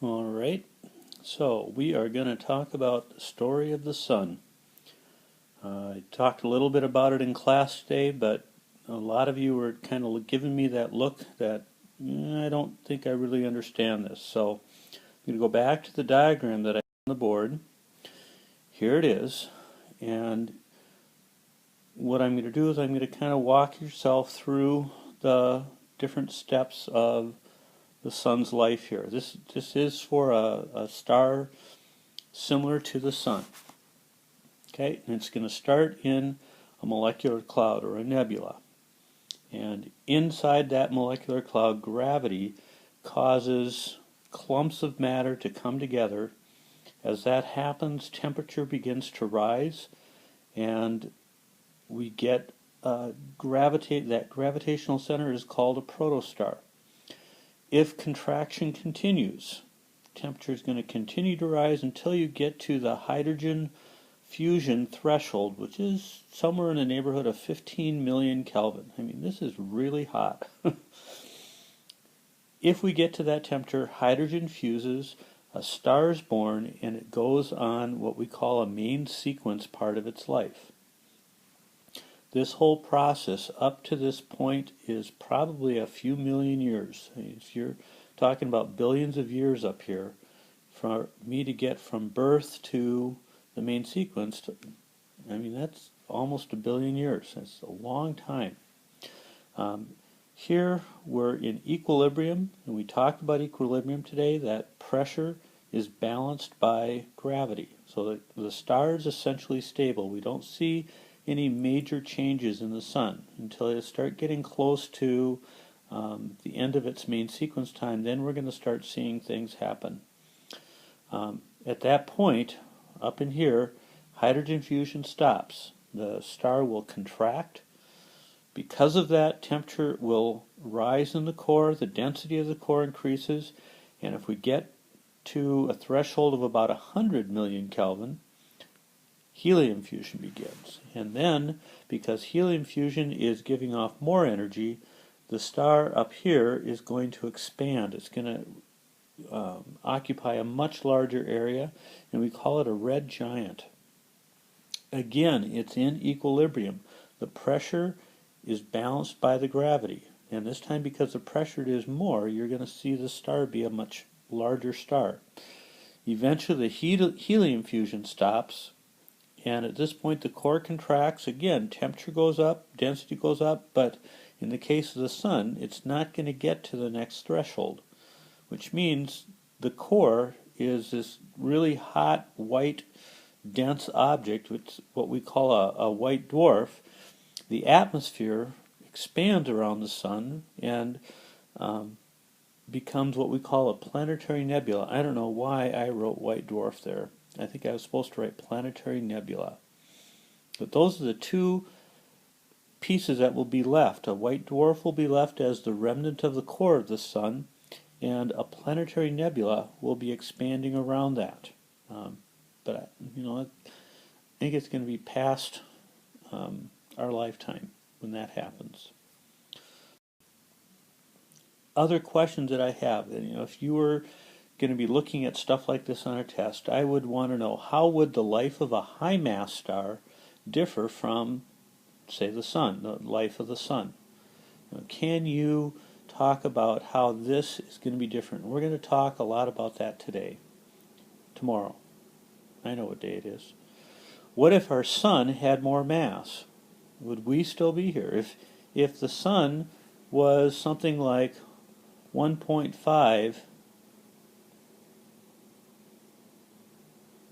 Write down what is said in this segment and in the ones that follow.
All right, so we are going to talk about the story of the sun. I talked a little bit about it in class today, but a lot of you were kind of giving me that look that I don't think I really understand this. So I'm going to go back to the diagram that I have on the board. Here it is, and what I'm going to do is I'm going to kind of walk yourself through the different steps of the sun's life here. This is for a star similar to the sun. Okay, and it's going to start in a molecular cloud or a nebula. And inside that molecular cloud, gravity causes clumps of matter to come together. As that happens, temperature begins to rise, and we get that gravitational center is called a protostar. If contraction continues, temperature is going to continue to rise until you get to the hydrogen fusion threshold, which is somewhere in the neighborhood of 15 million Kelvin. I mean, this is really hot. If we get to that temperature, hydrogen fuses, a star is born, and it goes on what we call a main sequence part of its life. This whole process up to this point is probably a few million years. I mean, if you're talking about billions of years up here, for me to get from birth to the main sequence, I mean, that's almost a billion years. That's a long time. Here we're in equilibrium, and we talked about equilibrium today. That pressure is balanced by gravity. So the star is essentially stable. We don't see any major changes in the sun until it start getting close to the end of its main sequence time. Then we're going to start seeing things happen. At that point, up in here, hydrogen fusion stops. The star will contract. Because of that, temperature will rise in the core, the density of the core increases, and if we get to a threshold of about 100 million Kelvin, helium fusion begins. And then, because helium fusion is giving off more energy, the star up here is going to expand. It's going to occupy a much larger area, and we call it a red giant. Again, it's in equilibrium. The pressure is balanced by the gravity, and this time, because the pressure is more, you're going to see the star be a much larger star. Eventually the helium fusion stops, and at this point the core contracts. Again, temperature goes up, density goes up, but in the case of the sun, it's not going to get to the next threshold, which means the core is this really hot, white, dense object, which is what we call a white dwarf. The atmosphere expands around the sun and becomes what we call a planetary nebula. I don't know why I wrote white dwarf there. I think I was supposed to write planetary nebula. But those are the two pieces that will be left. A white dwarf will be left as the remnant of the core of the sun, and a planetary nebula will be expanding around that. But I think it's going to be past our lifetime when that happens. Other questions that I have, if you were going to be looking at stuff like this on a test, I would want to know, how would the life of a high mass star differ from, say, the sun, the life of the sun? Can you talk about how this is going to be different? We're going to talk a lot about that tomorrow. I know what day it is. What if our sun had more mass? Would we still be here? If the sun was something like 1.5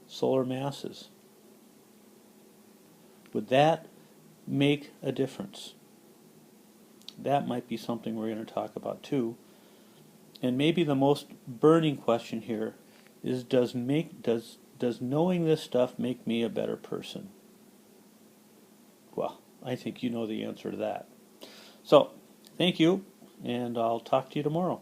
solar masses, would that make a difference? That might be something we're going to talk about too. And maybe the most burning question here is, does knowing this stuff make me a better person? Well, I think you know the answer to that. So, thank you, and I'll talk to you tomorrow.